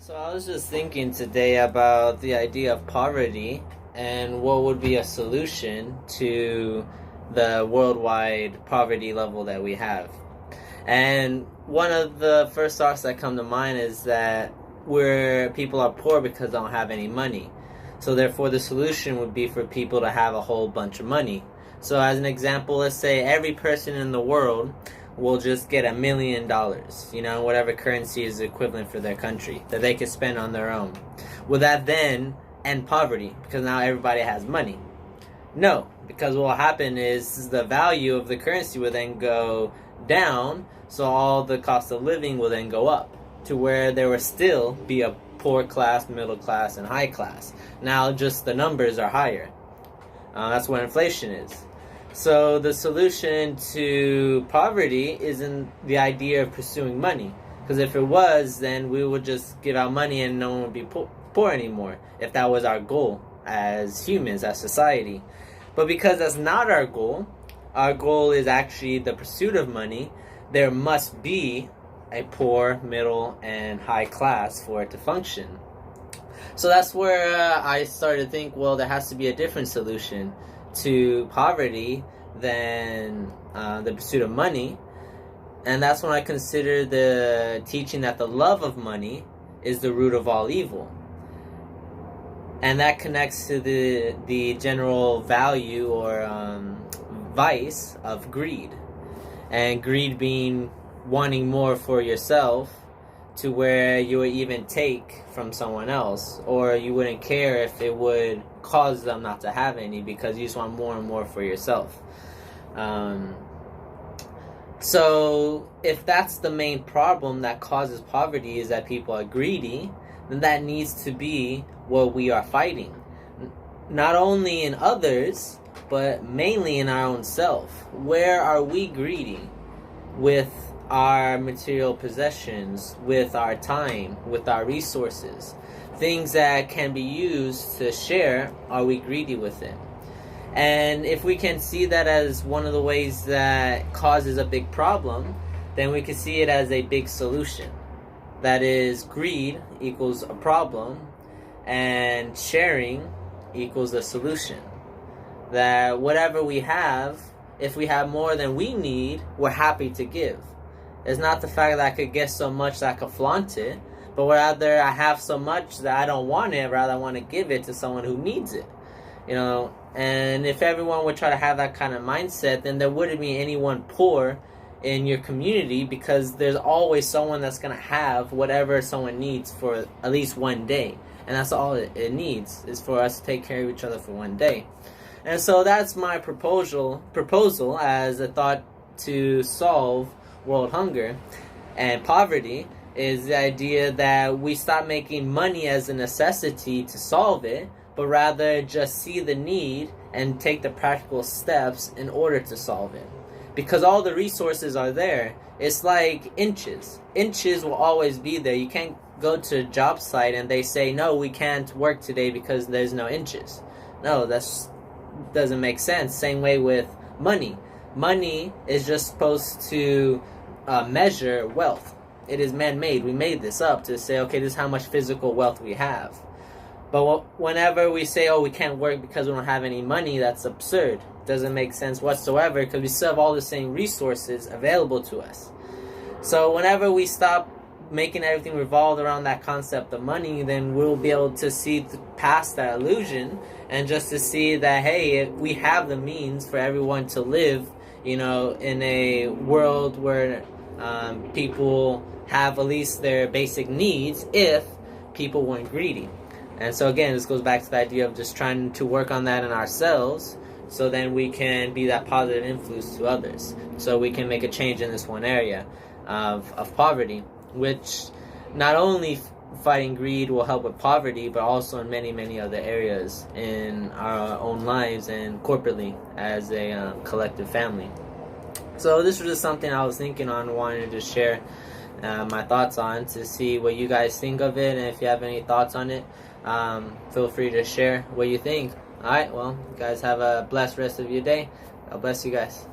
So I was just thinking today about the idea of poverty and what would be a solution to the worldwide poverty level that we have. And one of the first thoughts that come to mind is that where people are poor because they don't have any money. So therefore the solution would be for people to have a whole bunch of money. So as an example, let's say every person in the world will just get $1 million, whatever currency is equivalent for their country, that they could spend on their own. Will that then end poverty because now everybody has money? No, because what will happen is the value of the currency will then go down, so all the cost of living will then go up to where there will still be a poor class, middle class, and high class. Now just the numbers are higher. That's what inflation is. So the solution to poverty isn't the idea of pursuing money. Because if it was, then we would just give out money and no one would be poor anymore, if that was our goal as humans, as society. But because that's not our goal is actually the pursuit of money, there must be a poor, middle, and high class for it to function. So that's where I started to think, well, there has to be a different solution to poverty than the pursuit of money. And that's when I consider the teaching that the love of money is the root of all evil. And that connects to the general value or vice of greed. And greed being wanting more for yourself to where you would even take from someone else, or you wouldn't care if it would cause them not to have any because you just want more and more for yourself. So if that's the main problem that causes poverty, is that people are greedy, then that needs to be what we are fighting. Not only in others, but mainly in our own self. Where are we greedy with our material possessions, with our time, with our resources? Things that can be used to share, are we greedy with it? And if we can see that as one of the ways that causes a big problem, then we can see it as a big solution. That is, greed equals a problem, and sharing equals a solution. That whatever we have, if we have more than we need, we're happy to give. It's not the fact that I could get so much that I could flaunt it, but rather I have so much that I don't want it, rather I want to give it to someone who needs it. And if everyone would try to have that kind of mindset, then there wouldn't be anyone poor in your community, because there's always someone that's going to have whatever someone needs for at least one day. And that's all it needs, is for us to take care of each other for one day. And so that's my proposal as a thought to solve world hunger and poverty, is the idea that we stop making money as a necessity to solve it, but rather just see the need and take the practical steps in order to solve it. Because all the resources are there. It's like inches. Inches will always be there. You can't go to a job site and they say, no, we can't work today because there's no inches. No, that doesn't make sense. Same way with money. Money is just supposed to measure wealth. It is man-made. We made this up to say, okay, this is how much physical wealth we have. But whenever we say, oh, we can't work because we don't have any money, that's absurd. It doesn't make sense whatsoever, because we still have all the same resources available to us. So whenever we stop making everything revolve around that concept of money, then we'll be able to see past that illusion, and just to see that, hey, we have the means for everyone to live, in a world where people have at least their basic needs, if people weren't greedy. And so again, this goes back to the idea of just trying to work on that in ourselves, so then we can be that positive influence to others. So we can make a change in this one area of poverty, which not only fighting greed will help with poverty, but also in many, many other areas in our own lives and corporately as a collective family. So this was just something I was thinking on, wanting to share my thoughts on, to see what you guys think of it, and if you have any thoughts on it, feel free to share what you think. Alright, well, you guys have a blessed rest of your day. God bless you guys.